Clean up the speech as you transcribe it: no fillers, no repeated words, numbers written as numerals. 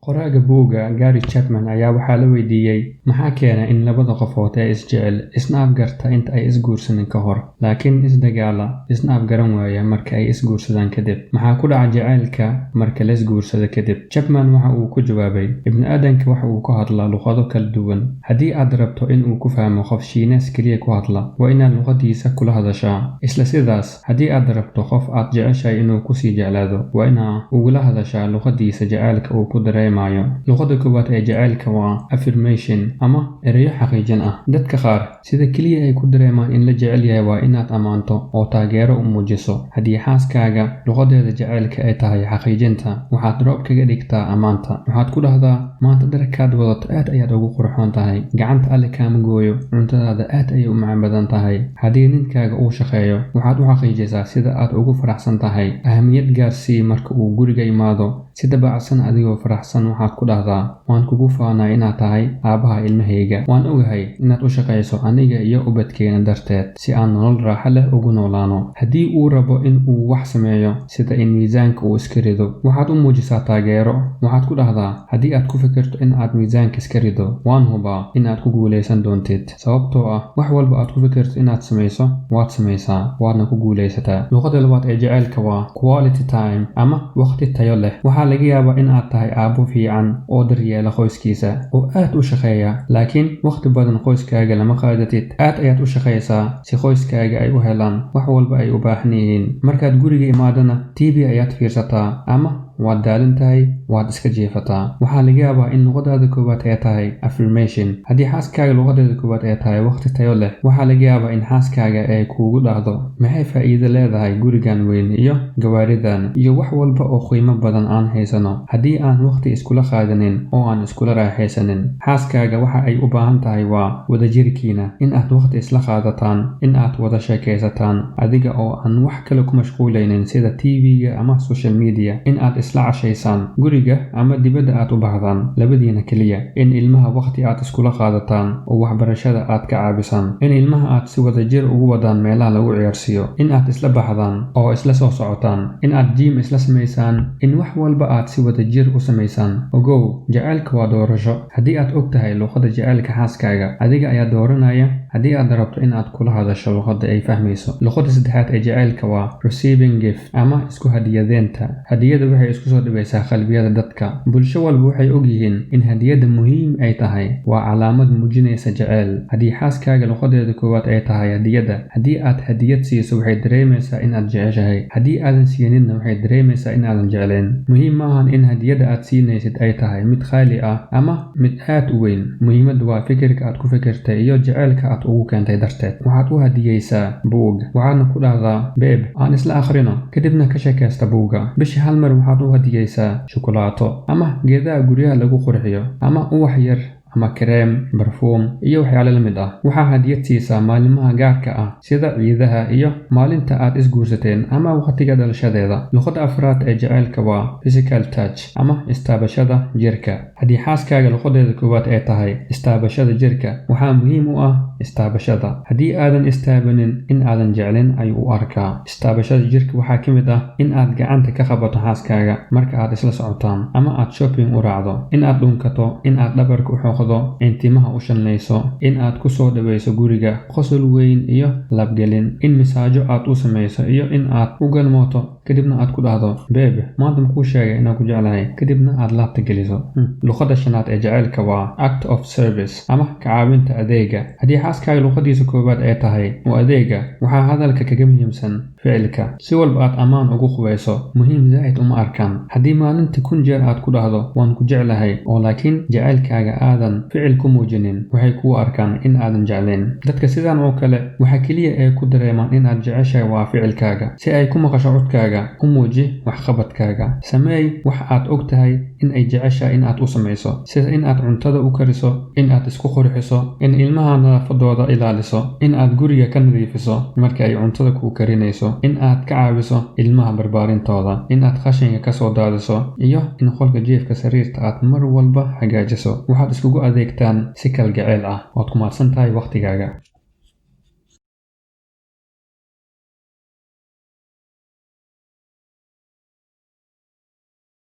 Qoraaga buugga Gary Chapman ayaa waxaa la weydiiyey maxaa keena in labada qofood ee isjecel isna afgarta inta ay isguursanin ka hor, laakiin isdagaala isna afgaran waaya marka ay isguursadaan kadib. Maxaa ku dhaca jacaylka marka la isguursado kadib? Chapman waxa uu ku jawaabay, ibni'aadanka waxa uu ku hadlaa luqado kala duwan. Haddii aad rabto in uu ku fahmo qof Shiinees kaliya ku hadla, waa inaad luqadiisa kula hadashaa. Isla sidaas, haddii aad rabto qof aad jeceshahay inuu ku sii jeclaado, waa inaad ugula hadashaa luqadiisa jacaylka uu ku dareemayo. Luqadda koowaad ee jacaylka waa affirmation ama erayo xaqiijin ah. Dadka qaar sida kaliya ay ku dareemaan in la jecel yahay waa inaad ammaanto oo taageero u muujiso. Haddii xaaskaaga luqadeeda jacaylka ay tahay xaqiijinta, waxaad drop kaga dhigtaa ammaanta. Waxaad ku dhahdaa, maanta dharkaad wadato aad ayaad ugu qurxoon tahay, gacanta alle kaama gooyo, cuntadaada aad ayay u macaan badan tahay. Haddii ninkaaga uu shaqeeyo, waxaad u xaqiijisaa sida aad ugu faraxsan tahay. Ahamiyad gaarsii marka uu guriga imaado, si dabacsan adigoo faraxsan waxaad ku dhahdaa, waan kugu faanaa inaad tahay aabbaha ilmahayga. Waan ogahay inaad u shaqayso aniga iyo ubadkeena darteed si aan nolol raaxo leh ugu noolaano. Haddii uu rabo in uu wax sameeyo sida in miisaanka uu iska rido, waxaad u muujisaa taageero. Waxaad ku dhahdaa, haddii aad ku fikirto in aad miisaanka iska rido, waan hubaa in aad ku guuleysan doontid, sababtoo ah wax walba aad ku fikirto inaad samayso waad samaysaa, waadna ku guuleysataa. Luqadda labaad ee jacaylka waa quality time ama waqti tayo leh. Waxaa laga yaabaa in aad tahay aabbo fiican oo daryeela qoyskiisa oo aad u shaqeeya, laakiin waqti badan qoyskaaga lama qaadatid. Aad ayaad u shaqaysaa si qoyskaaga ay u helaan wax walba ay u baahan yihiin. Markaad guriga imaadana, TV ayaad fiirsataa ama waad daalan tahay, waad iska jiifataa. Waxaa laga yaabaa in luqadaada koowaad ay tahay affirmation. Haddii xaaskaaga luqadeeda koowaad ay tahay waqti tayo leh, waxaa laga yaabaa in xaaskaaga ay kuugu dhahdo, maxay faa'iido leedahay gurigan weyn iyo gawaaridan iyo wax walba oo qiimo badan aan haysano haddii aan waqti iskula qaadanin oo aan iskula raaxaysanin. Xaaskaaga waxa ay u baahan tahay waa wadajirkiina, in aad waqti isla qaadataan, in aad wada sheekaysataan adiga oo aan wax kale ku mashquulaynin sida TV-ga ama social media, in aad isla cashaysaan guriga ama dibadda aad u baahdaan labadiina kaliya, in ilmaha waqti aad iskula qaadataan oo waxbarashada aad ka caabisaan, in ilmaha aad si wadajir ugu wadaan meelaha lagu ciyaarsiiyo, in aad isla baxdaan oo isla soo socotaan, in aad gym isla samaysaan, in wax walba aad si wadajir u samaysaan. Ogow, jacaylka waa doorasho. Haddii aad og tahay luqadda jacaylka xaaskaaga, adiga ayaa dooranaya haddii aad rabto in aad kula hadasho luqadda ay fahmayso. Luqadda saddexaad ee jacaylka waa receiving gift ama isku hadiyadeenta. Hadiyada waxay isku soo dhibaysaa qalbiyada dadka. Bulsho walba waxay og yihiin in hadiyada muhiim ay tahay, waa calaamad muujinaysa jacayl. Haddii xaaskaaga luqadeeda koowaad ay tahay hadiyada, haddii aad hadiyad siiso waxay dareemaysaa in aad jeceshahay. Haddii aadan siininna waxay dareemaysaa in aadan jeclayn. Muhiim maahan in hadiyada aad siinaysid ay tahay mid qaali ah ama mid aad u weyn. Muhiimaddu waa fikirka aad ku fikirtay iyo jacaylka aad ugu keentay darteed. Waxaad u hadiyeysaa buug, waxaadna ku dhahdaa, babe, aan isla akhrino, kadibna ka sheekaysta buugga. Bishii hal mar waxaad u hadiyeysaa shukulaato ama geedaha guryaha lagu qurxiyo ama ubax yar ama kareem, barfuum iyo waxyaalo la mid ah. waxaa hadiyad siisaa maalimaha gaarka ah sida ciidaha iyo maalinta aad isguursateen ama waqtiga dhalashadeeda. Luqadda afraad ee jacaylka waa physical touch ama istaabashada jirka. Haddii xaaskaaga luqadeeda koowaad ay tahay istaabashada jirka, waxaa muhiim u ah istaabashada. Haddii aadan istaabanin, in aadan jeclin ayuu u arkaa. Istaabashada jirka waxaa ka mid ah in aad gacanta ka qabato xaaskaaga marka aad isla socotaan ama aad shopping u raacdo, in aad dhunkato, in aad dhabarka u xoqdo, in timaha u shanlayso, in aad ku soo dhawayso guriga qosol weyn iyo labgelin, in misaajo aad u samayso iyo in aad u galmooto kadibna aad ku dhahdo, babe, maanta makuu sheegay inaan ku jeclahay, kadibna aad laabta geliso. Luqadda shanaad ee jacaylka waa act of service ama ka caawinta adeega. Haddii xaaskaaga luqadiisa koowaad ay tahay oo adeega, waxaa hadalka kaga muhiimsan ficilka. Si walba aad ammaan ugu qubayso, muhiim zaa'id uma arkaan. Haddii maalintii 1000 jeer aad ku dhahdo waan ku jeclahay oo laakiin jacaylkaaga aadan ficil ku muujinin, waxay kuu arkaan in aadan jeclayn. Dadka sidan oo kale waxa kaliya ay ku dareemaan in aad jeceshahay waa ficilkaaga. Si ay ku maqasho codkaaga, u muuji waxqabadkaaga. Sameey wax aad og tahay in ay jeceshahay in aad u samayso, sida in aad cuntada u kariso, in aad isku qurxiso, in ilmaha nadaafadooda ilaaliso, in aad guriga ka nadiifiso marka ay cuntada kuu karinayso, in aad ka caawiso ilmaha barbaarintooda, in aad qashinka ka soo daadiso, iyo in qolka jiifka sariirta aad mar walba hagaajiso. Waxaad iskugu adeegtaan si kalgacayl ah. Waad ku mahadsan tahay waqtigaaga.